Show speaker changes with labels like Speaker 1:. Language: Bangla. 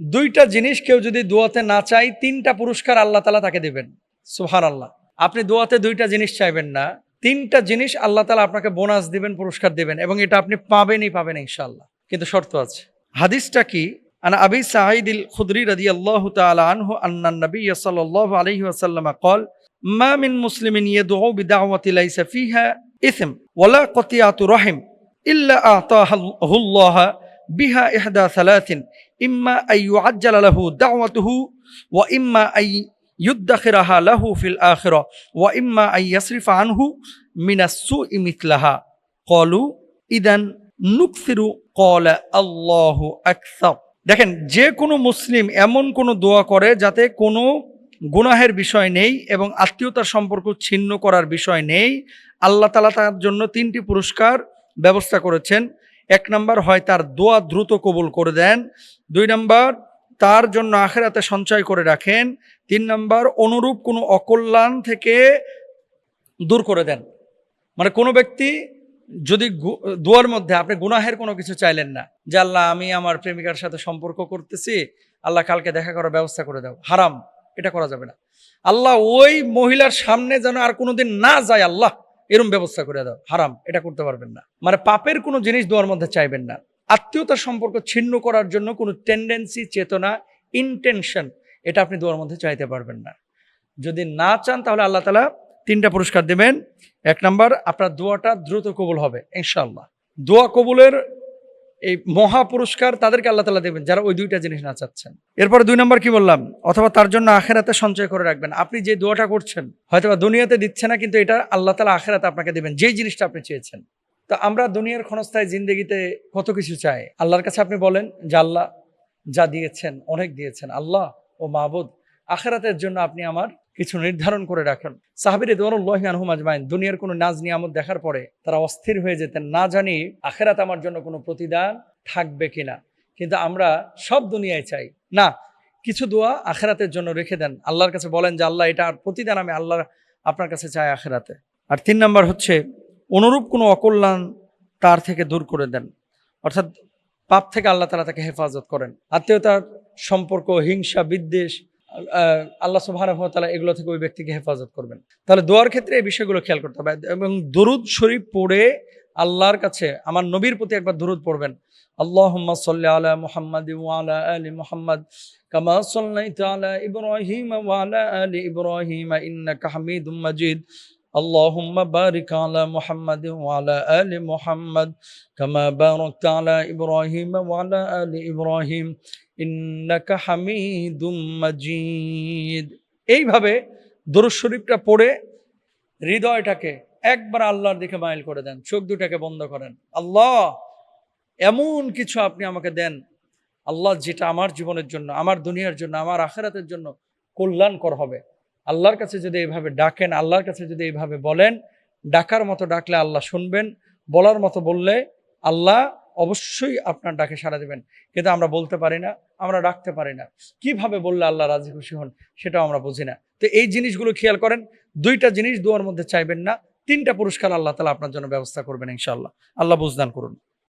Speaker 1: দুইটা জিনিস কেউ যদি দোয়াতে না চায়, তিনটা পুরস্কার আল্লাহ তাআলা তাকে দেবেন। সুবহানাল্লাহ। আপনি দোয়াতে দুইটা জিনিস চাইবেন না, তিনটা জিনিস আল্লাহ তাআলা আপনাকে বোনাস দিবেন, পুরস্কার দিবেন, এবং এটা আপনি পাবেনই পাবেন ইনশাআল্লাহ। কিন্তু শর্ত আছে। হাদিসটা কি? আন আবি সাঈদ আল খুদরি রাদিয়াল্লাহু তাআলা আনহু আন্না নবী সাল্লাল্লাহু আলাইহি ওয়াসাল্লাম قال ما من مسلم يدعو بدعوة ليس فيها إثم ولا قطيعة رحم إلا أعطاه الله بها إحدى ثلاث إما أن يعجل له دعوته وإما أن يدخرها له في الآخرة وإما أن يصرف عنه من السوء مثلها قالوا إذن نكثر قال الله أكثر। দেখেন, যে কোনো মুসলিম এমন কোনো দোয়া করে যাতে কোনো গুনাহের বিষয় নেই এবং আত্মীয়তার সম্পর্ক ছিন্ন করার বিষয় নেই, আল্লাহ তাআলা তার জন্য তিনটি পুরস্কার ব্যবস্থা করেছেন। এক নম্বর, হয় তার দোয়া দ্রুত কবুল করে দেন। দুই নম্বর, তার জন্য আখিরাতে সঞ্চয় করে রাখেন। তিন নম্বর, অনুরূপ কোনো অকল্যাণ থেকে দূর করে দেন। মানে কোনো ব্যক্তি যদি দোয়ার মধ্যে আপনি গুনাহের কোনো কিছু চাইলেন না, যে আল্লাহ আমি আমার প্রেমিকার সাথে সম্পর্ক করতেছি, আল্লাহ কালকে দেখা করার ব্যবস্থা করে দাও, হারাম, এটা করা যাবে না। আল্লাহ ওই মহিলার সামনে যেন আর কোনোদিন না যায়, আল্লাহ এরকম ব্যবস্থা করে দাও, হারাম, এটা করতে পারবেন না। মানে পাপের কোনো জিনিস দোয়ার মধ্যে চাইবেন না। আত্মীয়তার সম্পর্ক ছিন্ন করার জন্য কোনো টেন্ডেন্সি, চেতনা, ইন্টেনশন, এটা আপনি দোয়ার মধ্যে চাইতে পারবেন না। যদি না চান তাহলে আল্লাহ তাআলা তিনটা পুরস্কার দেবেন। এক নম্বর, আপনার দোয়াটা দ্রুত কবুল হবে ইনশাআল্লাহ। দোয়া কবুলের এই মহা পুরস্কার তাদেরকে আল্লাহ তাআলা দেবেন যারা ওই দুইটা জিনিস না চাচ্ছেন। এরপরে দুই নম্বর কি বললাম? অথবা তার জন্য আখিরাতে সঞ্চয় করে রাখবেন। আপনি যে দোয়াটা করছেন হয়তোবা দুনিয়াতে দিচ্ছে না, কিন্তু এটা আল্লাহ তাআলা আখিরাতে আপনাকে দেবেন, যেই জিনিসটা আপনি চেয়েছেন। তো আমরা দুনিয়ার ক্ষণস্থায়ী জিন্দেগিতে কত কিছু চাই। আল্লাহর কাছে আপনি বলেন যে আল্লাহ যা দিয়েছেন অনেক দিয়েছেন, আল্লাহ ও মাবুদ, আখিরাতের জন্য আপনি আমার কিছু নির্ধারণ করে রাখেন। সাহাবী রাদিয়াল্লাহু আনহুম আজমাইন দুনিয়ার কোনো নাজ নিয়ামত দেখার পরে তারা অস্থির হয়ে যেতেন, না জানি আখিরাতে আমার জন্য কোনো প্রতিদান থাকবে কিনা। কিন্তু আমরা সব দুনিয়ায় চাই না, কিছু দোয়া আখিরাতের জন্য রেখে দেন, আল্লাহর কাছে বলেন যে আল্লাহ এটার প্রতিদান আমি আল্লাহ আপনার কাছে চাই আখিরাতে। আর তিন নম্বর হচ্ছে, অনুরূপ কোনো অকল্যাণ তার থেকে দূর করে দেন, অর্থাৎ পাপ থেকে আল্লাহ তাআলা তাকে হেফাজত করেন। আত্মীয়তার সম্পর্ক, হিংসা, বিদ্বেষ, আল্লাহ সুবহানাহু ওয়া তাআলা এগুলো থেকে ওই ব্যক্তিকে হেফাজত করবেন। তাহলে দোয়ার ক্ষেত্রে এই বিষয়গুলো খেয়াল করতে হবে এবং দরুদ শরীফ পড়ে আল্লাহর কাছে আমার নবীর প্রতি একবার দরুদ পড়বেন। আল্লাহুম্মা সাল্লি আলা মুহাম্মাদি ওয়া আলা আলি মুহাম্মাদ কামা সাল্লাইতা আলা ইব্রাহিম ওয়া আলা আলি ইব্রাহিম ইন্নাকা হামিদুম মাজিদ। আল্লাহুম্মা বারিক আলা মুহাম্মাদি ওয়া আলা আলি মুহাম্মাদ কামা বারাকতা আলা ইব্রাহিম ওয়া আলা আলি ইব্রাহিম ইন্নাকা হামিদুম মাজিদ। এইভাবে দরুদ শরীফটা পড়ে হৃদয়টাকে একবার আল্লাহর দিকে মাইল করে দেন, চোখ দুটাকে বন্ধ করেন। আল্লাহ এমন কিছু আপনি আমাকে দেন আল্লাহ, যেটা আমার জীবনের জন্য, আমার দুনিয়ার জন্য, আমার আখিরাতের জন্য কল্যাণকর হবে। আল্লাহর কাছে যদি এইভাবে ডাকেন, আল্লাহর কাছে যদি এইভাবে বলেন, ডাকার মতো ডাকলে আল্লাহ শুনবেন, বলার মতো বললে আল্লাহ অবশ্যই আপনার ডাকে সাড়া দেবেন। কিন্তু আমরা বলতে পারি না, আমরা ডাকতে পারি না, কিভাবে বললে আল্লাহ রাজি খুশি হন সেটাও আমরা বুঝি না। তো এই জিনিসগুলো খেয়াল করেন, দুইটা জিনিস দোয়ার মধ্যে চাইবেন না, তিনটা পুরস্কার আল্লাহ তাআলা আপনার জন্য ব্যবস্থা করবেন ইনশাআল্লাহ। আল্লাহ বুঝদান করুন।